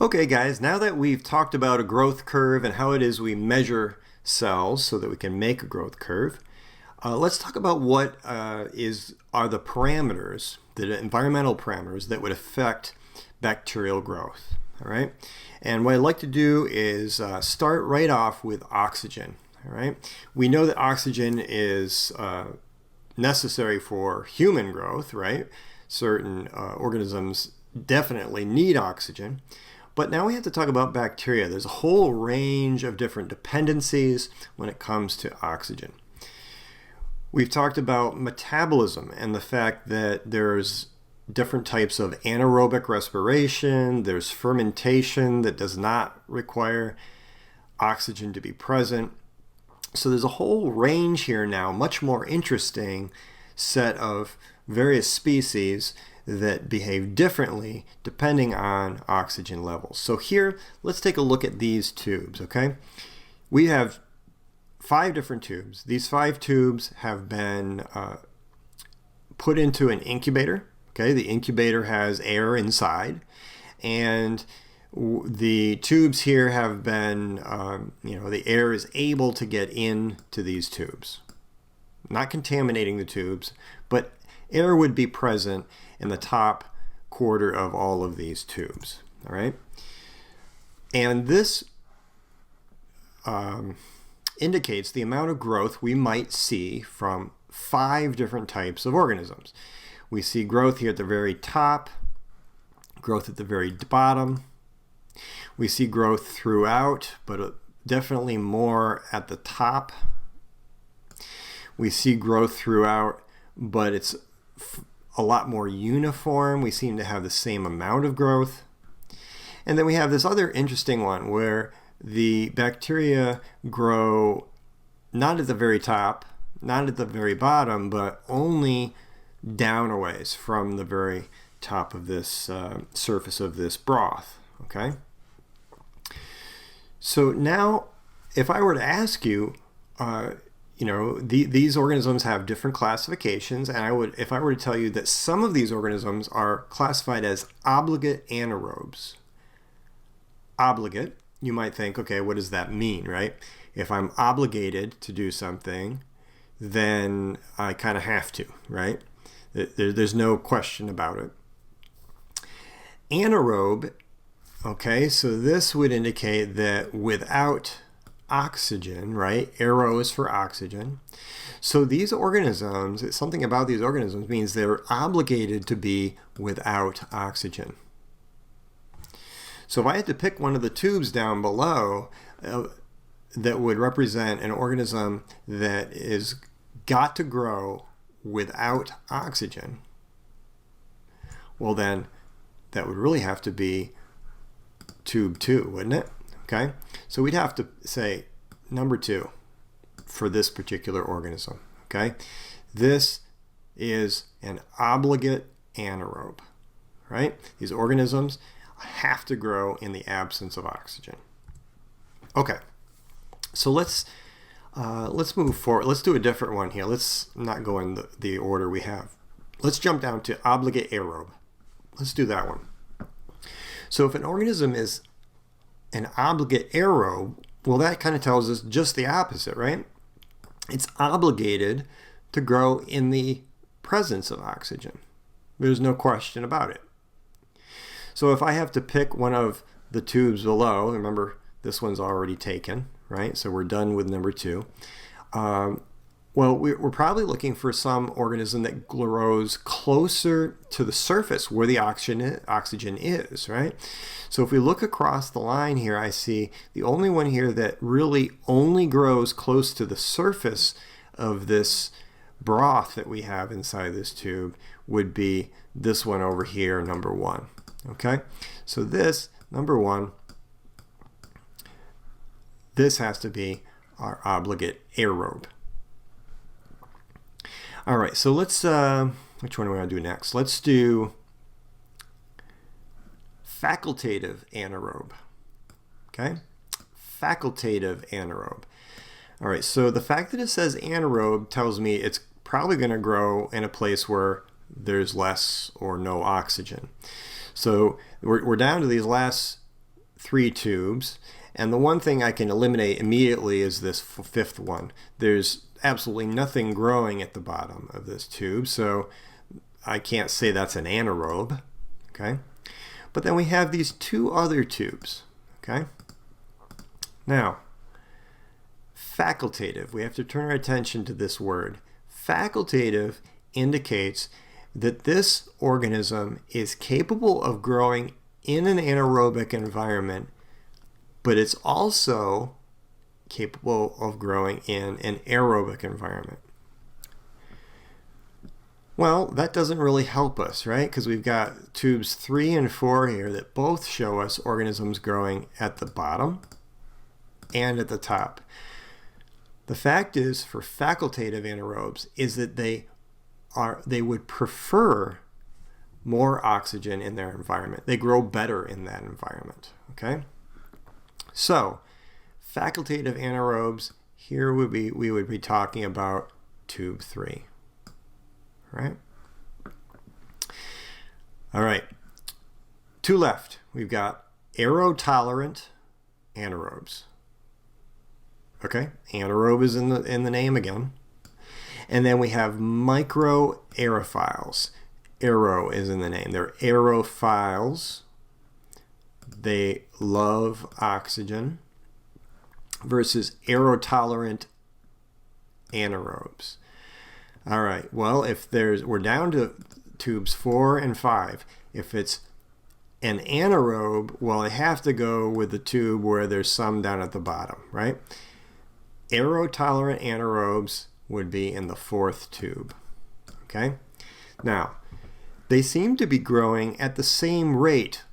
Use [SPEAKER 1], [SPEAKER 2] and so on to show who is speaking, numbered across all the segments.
[SPEAKER 1] Okay guys, now that we've talked about a growth curve and how it is we measure cells so that we can make a growth curve, let's talk about what are the parameters, the environmental parameters that would affect bacterial growth. All right, and what I'd like to do is start right off with oxygen. All right, we know that oxygen is necessary for human growth, right? Certain organisms definitely need oxygen. But now we have to talk about bacteria. There's a whole range of different dependencies when it comes to oxygen. We've talked about metabolism and the fact that there's different types of anaerobic respiration. There's fermentation that does not require oxygen to be present. So there's a whole range here now, much more interesting set of various species that behave differently depending on oxygen levels. So here, let's take a look at these tubes, okay? We have 5 different tubes. These 5 tubes have been put into an incubator, okay? The incubator has air inside, and the tubes here have been, the air is able to get into these tubes. Not contaminating the tubes, but air would be present in the top quarter of all of these tubes, all right? And this indicates the amount of growth we might see from 5 different types of organisms. We see growth here at the very top, growth at the very bottom. We see growth throughout, but definitely more at the top. We see growth throughout, but it's a lot more uniform. We seem to have the same amount of growth. And then we have this other interesting one where the bacteria grow not at the very top, not at the very bottom, but only down a ways from the very top of this surface of this broth, okay? So now, if I were to ask you, these organisms have different classifications, and if I were to tell you that some of these organisms are classified as obligate anaerobes. Obligate, you might think, okay, what does that mean, right? If I'm obligated to do something, then I kind of have to, right? There's no question about it. Anaerobe, okay, so this would indicate that without oxygen, right? Aero is for oxygen. So these organisms, something about these organisms means they're obligated to be without oxygen. So if I had to pick one of the tubes down below that would represent an organism that is got to grow without oxygen, well then that would really have to be tube 2, wouldn't it? Okay, so we'd have to say number 2 for this particular organism, okay? This is an obligate anaerobe, right? These organisms have to grow in the absence of oxygen. Okay, so let's move forward. Let's do a different one here. Let's not go in the order we have. Let's jump down to obligate aerobe. Let's do that one. So if an organism is an obligate aerobe, well, that kind of tells us just the opposite, right? It's obligated to grow in the presence of oxygen. There's no question about it. So if I have to pick one of the tubes below, remember this one's already taken, right? So we're done with number 2. Well, we're probably looking for some organism that grows closer to the surface where the oxygen is, right? So if we look across the line here, I see the only one here that really only grows close to the surface of this broth that we have inside this tube would be this one over here, number 1, okay? So this, number 1, this has to be our obligate aerobe. All right, so let's, which one do we want to do next? Let's do facultative anaerobe, okay? Facultative anaerobe. All right, so the fact that it says anaerobe tells me it's probably going to grow in a place where there's less or no oxygen. So we're down to these last 3 tubes. And the one thing I can eliminate immediately is this fifth one. There's absolutely nothing growing at the bottom of this tube, so I can't say that's an anaerobe. Okay? But then we have these 2 other tubes. Okay? Now, facultative. We have to turn our attention to this word. Facultative indicates that this organism is capable of growing in an anaerobic environment, but it's also capable of growing in an aerobic environment. Well, that doesn't really help us, right? Because we've got tubes 3 and 4 here that both show us organisms growing at the bottom and at the top. The fact is, for facultative anaerobes, is that they would prefer more oxygen in their environment. They grow better in that environment, okay? So, facultative anaerobes, here we would be talking about tube 3, right? All right, 2 left. We've got aerotolerant anaerobes. Okay, anaerobe is in the name again. And then we have microaerophiles. Aero is in the name. They're aerophiles. They love oxygen. Versus aerotolerant anaerobes. All right, well, we're down to tubes 4 and 5. If it's an anaerobe, well, I have to go with the tube where there's some down at the bottom, right? Aerotolerant anaerobes would be in the 4th tube. Okay? Now, they seem to be growing at the same rate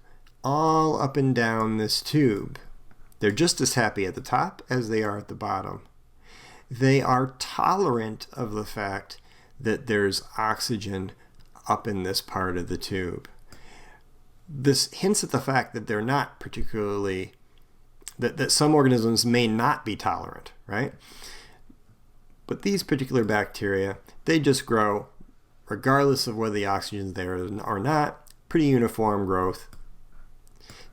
[SPEAKER 1] all up and down this tube. They're just as happy at the top as they are at the bottom. They are tolerant of the fact that there's oxygen up in this part of the tube. This hints at the fact that they're not particularly that some organisms may not be tolerant, right? But these particular bacteria, they just grow regardless of whether the oxygen is there or not. Pretty uniform growth.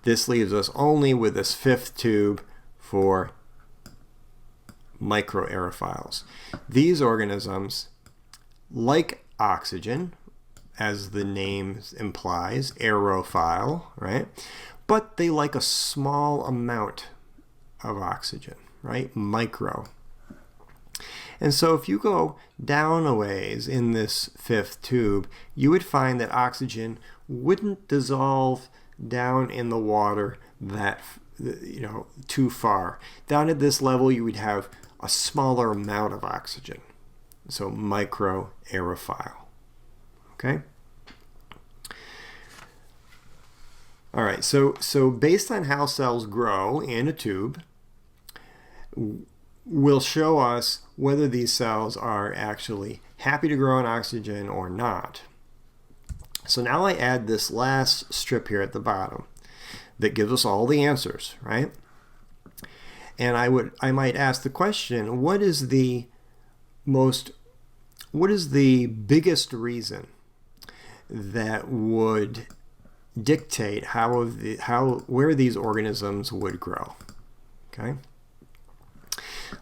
[SPEAKER 1] This leaves us only with this 5th tube for microaerophiles. These organisms like oxygen, as the name implies, aerophile, right? But they like a small amount of oxygen, right? Micro. And so if you go down a ways in this 5th tube, you would find that oxygen wouldn't dissolve down in the water that, too far. Down at this level, you would have a smaller amount of oxygen. So microaerophile. Okay? All right, so based on how cells grow in a tube, will show us whether these cells are actually happy to grow in oxygen or not. So now I add this last strip here at the bottom that gives us all the answers, right? And I might ask the question, what is the biggest reason that would dictate where these organisms would grow? Okay?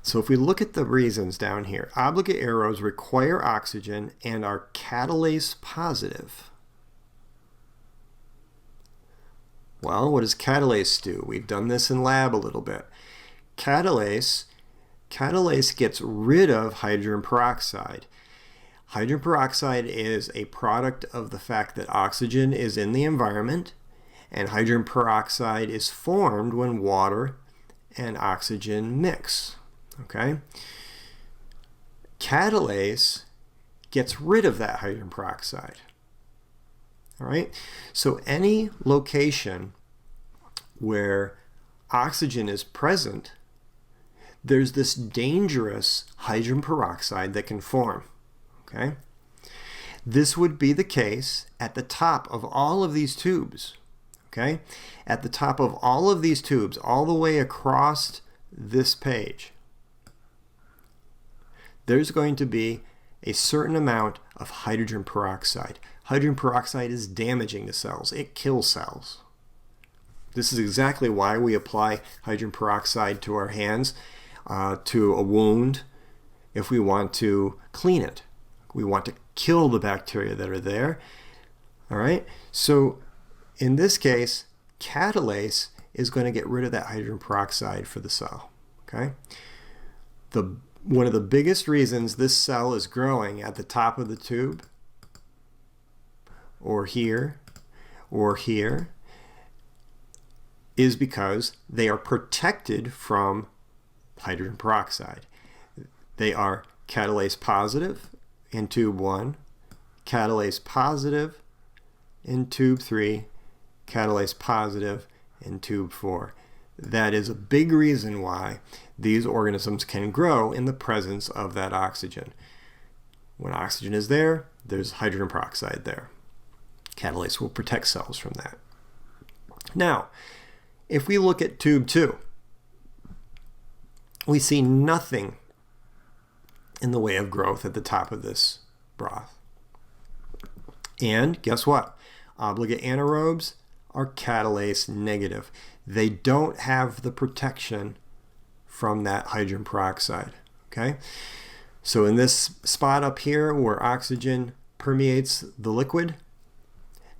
[SPEAKER 1] So if we look at the reasons down here, obligate aerobes require oxygen and are catalase positive. Well, what does catalase do? We've done this in lab a little bit. Catalase gets rid of hydrogen peroxide. Hydrogen peroxide is a product of the fact that oxygen is in the environment, and hydrogen peroxide is formed when water and oxygen mix. Okay? Catalase gets rid of that hydrogen peroxide. All right? So any location where oxygen is present, there's this dangerous hydrogen peroxide that can form. Okay? This would be the case at the top of all of these tubes. Okay? At the top of all of these tubes, all the way across this page, there's going to be a certain amount of hydrogen peroxide. Hydrogen peroxide is damaging to cells. It kills cells. This is exactly why we apply hydrogen peroxide to our hands, to a wound, if we want to clean it. We want to kill the bacteria that are there. All right, so in this case, catalase is going to get rid of that hydrogen peroxide for the cell. Okay, one of the biggest reasons this cell is growing at the top of the tube, or here, is because they are protected from hydrogen peroxide. They are catalase positive in tube 1, catalase positive in tube 3, catalase positive in tube 4. That is a big reason why these organisms can grow in the presence of that oxygen. When oxygen is there, there's hydrogen peroxide there. Catalase will protect cells from that. Now, if we look at tube 2, we see nothing in the way of growth at the top of this broth. And guess what? Obligate anaerobes are catalase negative. They don't have the protection from that hydrogen peroxide. Okay? So in this spot up here where oxygen permeates the liquid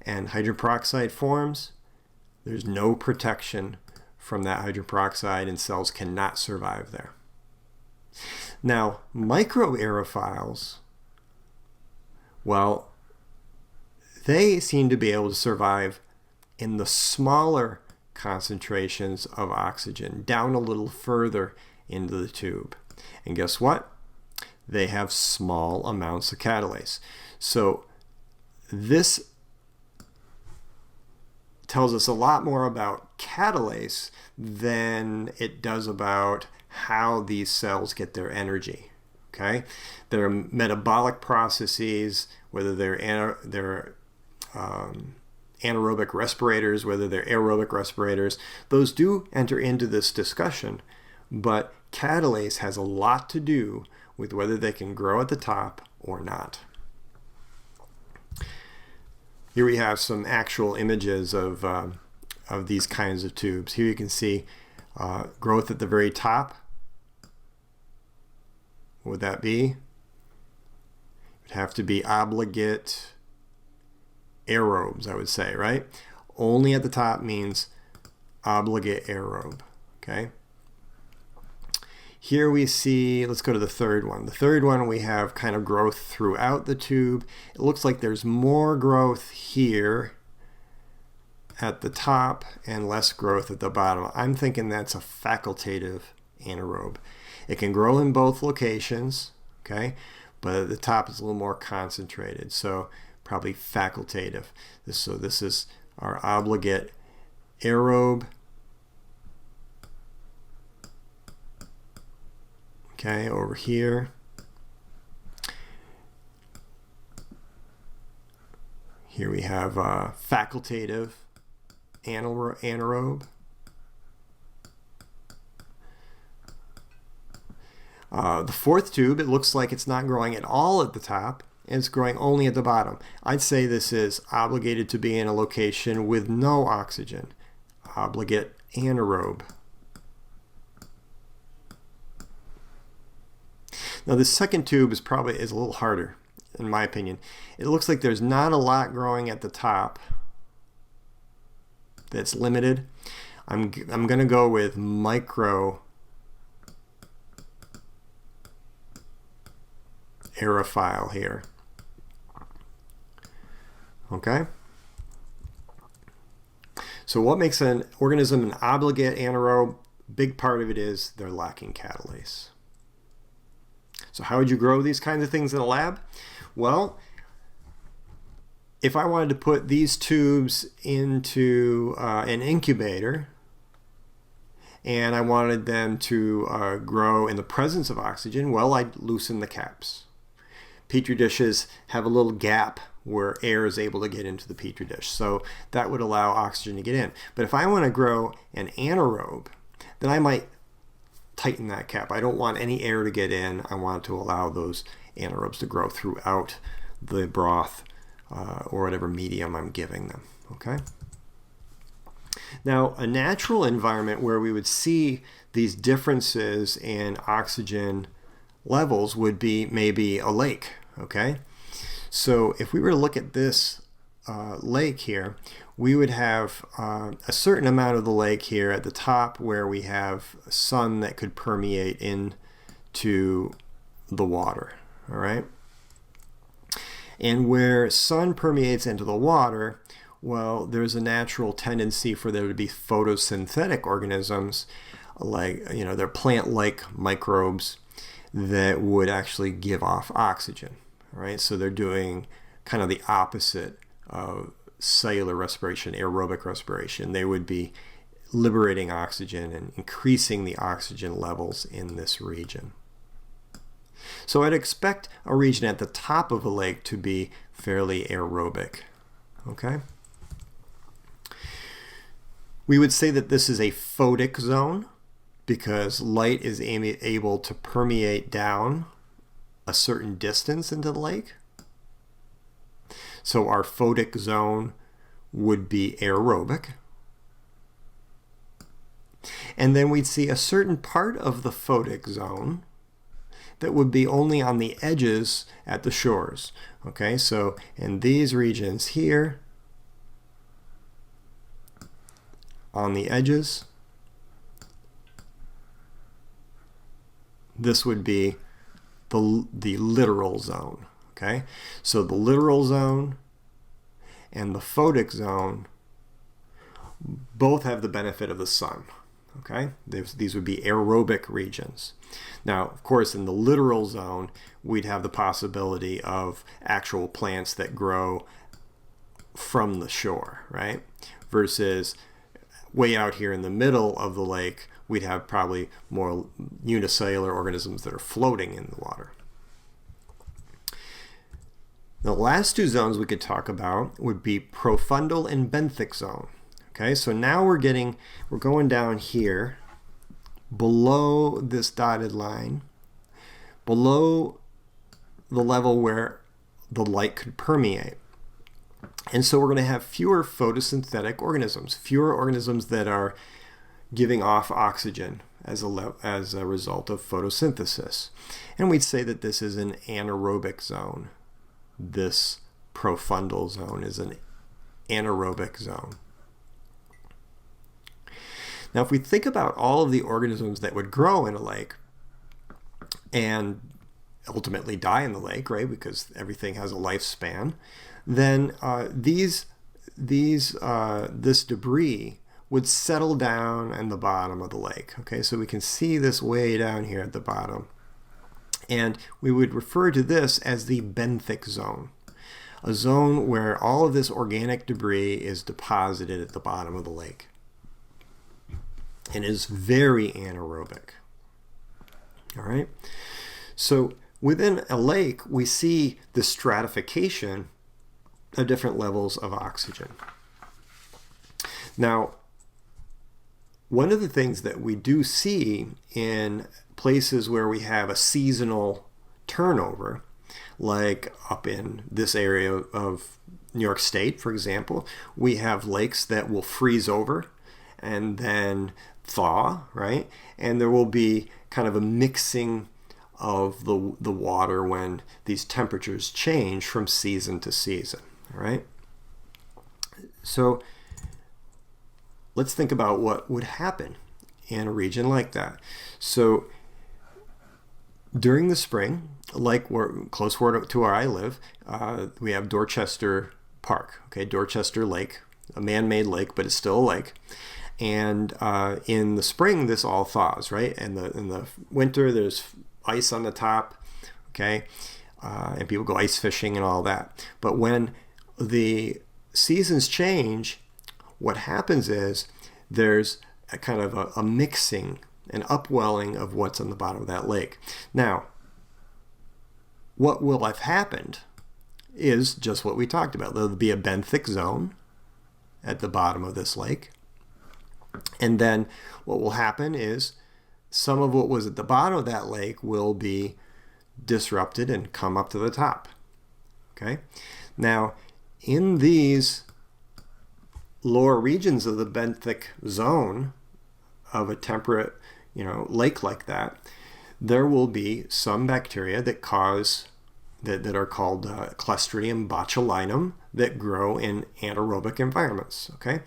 [SPEAKER 1] and hydrogen peroxide forms, there's no protection from that hydrogen peroxide, and cells cannot survive there. Now, microaerophiles, well, they seem to be able to survive in the smaller concentrations of oxygen, down a little further into the tube. And guess what? They have small amounts of catalase. So this tells us a lot more about catalase than it does about how these cells get their energy. Okay, there are metabolic processes, whether they're anaerobic respirators, whether they're aerobic respirators. Those do enter into this discussion, but catalase has a lot to do with whether they can grow at the top or not. Here we have some actual images of these kinds of tubes. Here you can see growth at the very top. What would that be? It would have to be obligate aerobes, I would say, right? Only at the top means obligate aerobe, okay? Here we see, let's go to the third one. The third one, we have kind of growth throughout the tube. It looks like there's more growth here at the top and less growth at the bottom. I'm thinking that's a facultative anaerobe. It can grow in both locations, okay, but at the top is a little more concentrated, so probably facultative. So this is our obligate aerobe. Okay, over here. Here we have facultative anaerobe. The fourth tube, it looks like it's not growing at all at the top, and it's growing only at the bottom. I'd say this is obligated to be in a location with no oxygen. Obligate anaerobe. Now this second tube is a little harder, in my opinion. It looks like there's not a lot growing at the top that's limited. I'm going to go with micro aerophile here. Okay? So what makes an organism an obligate anaerobe? Big part of it is they're lacking catalase. So how would you grow these kinds of things in a lab? Well, if I wanted to put these tubes into an incubator and I wanted them to grow in the presence of oxygen, well, I'd loosen the caps. Petri dishes have a little gap where air is able to get into the Petri dish, so that would allow oxygen to get in. But if I want to grow an anaerobe, then I might tighten that cap. I don't want any air to get in. I want to allow those anaerobes to grow throughout the broth or whatever medium I'm giving them. Okay. Now, a natural environment where we would see these differences in oxygen levels would be maybe a lake, okay? So if we were to look at this lake here, we would have a certain amount of the lake here at the top where we have sun that could permeate into the water, all right? And where sun permeates into the water, well, there's a natural tendency for there to be photosynthetic organisms, like, they're plant-like microbes that would actually give off oxygen, right? So they're doing kind of the opposite of cellular respiration, aerobic respiration. They would be liberating oxygen and increasing the oxygen levels in this region. So I'd expect a region at the top of a lake to be fairly aerobic, okay? We would say that this is a photic zone because light is able to permeate down a certain distance into the lake. So our photic zone would be aerobic. And then we'd see a certain part of the photic zone that would be only on the edges at the shores. Okay, so in these regions here, on the edges, this would be the littoral zone. Okay, so the littoral zone and the photic zone both have the benefit of the sun. Okay, these would be aerobic regions. Now, of course, in the littoral zone, we'd have the possibility of actual plants that grow from the shore, right? Versus way out here in the middle of the lake, we'd have probably more unicellular organisms that are floating in the water. The last two zones we could talk about would be profundal and benthic zone. Okay, so now we're going down here below this dotted line, below the level where the light could permeate. And so we're going to have fewer photosynthetic organisms, fewer organisms that are giving off oxygen as a result of photosynthesis. And we'd say that this is an anaerobic zone. This profundal zone is an anaerobic zone. Now, if we think about all of the organisms that would grow in a lake and ultimately die in the lake, right, because everything has a lifespan, then this debris would settle down in the bottom of the lake. Okay, so we can see this way down here at the bottom. And we would refer to this as the benthic zone, a zone where all of this organic debris is deposited at the bottom of the lake and is very anaerobic. All right, so within a lake, we see the stratification of different levels of oxygen. Now, one of the things that we do see in places where we have a seasonal turnover, like up in this area of New York State, for example, we have lakes that will freeze over and then thaw, right? And there will be kind of a mixing of the water when these temperatures change from season to season, all right? So let's think about what would happen in a region like that. So during the spring, like close to where I live, we have Dorchester Park, okay, Dorchester Lake, a man-made lake, but it's still a lake. And in the spring, this all thaws, right? And in the winter, there's ice on the top, okay? And people go ice fishing and all that. But when the seasons change, what happens is there's a kind of a mixing, an upwelling of what's on the bottom of that lake. Now, what will have happened is just what we talked about. There'll be a benthic zone at the bottom of this lake. And then what will happen is some of what was at the bottom of that lake will be disrupted and come up to the top. Okay? Now, in these lower regions of the benthic zone of a temperate, lake like that, there will be some bacteria that that are called Clostridium botulinum that grow in anaerobic environments, okay?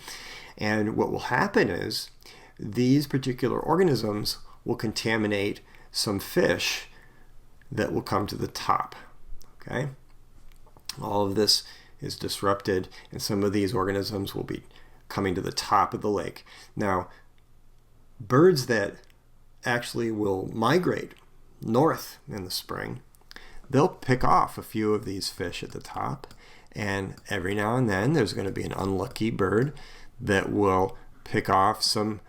[SPEAKER 1] And what will happen is these particular organisms will contaminate some fish that will come to the top, okay? All of this is disrupted, and some of these organisms will be coming to the top of the lake. Now, birds that actually will migrate north in the spring, they'll pick off a few of these fish at the top, and every now and then there's going to be an unlucky bird that will pick off some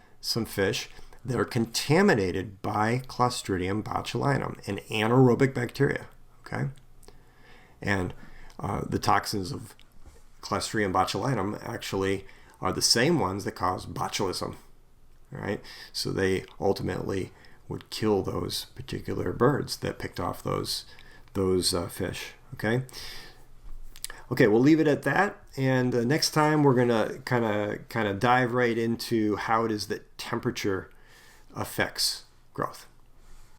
[SPEAKER 1] fish that are contaminated by Clostridium botulinum, an anaerobic bacteria, okay? And the toxins of Clostridium botulinum actually are the same ones that cause botulism, right? So they ultimately would kill those particular birds that picked off those fish, okay? Okay, we'll leave it at that, and next time we're gonna kind of dive right into how it is that temperature affects growth.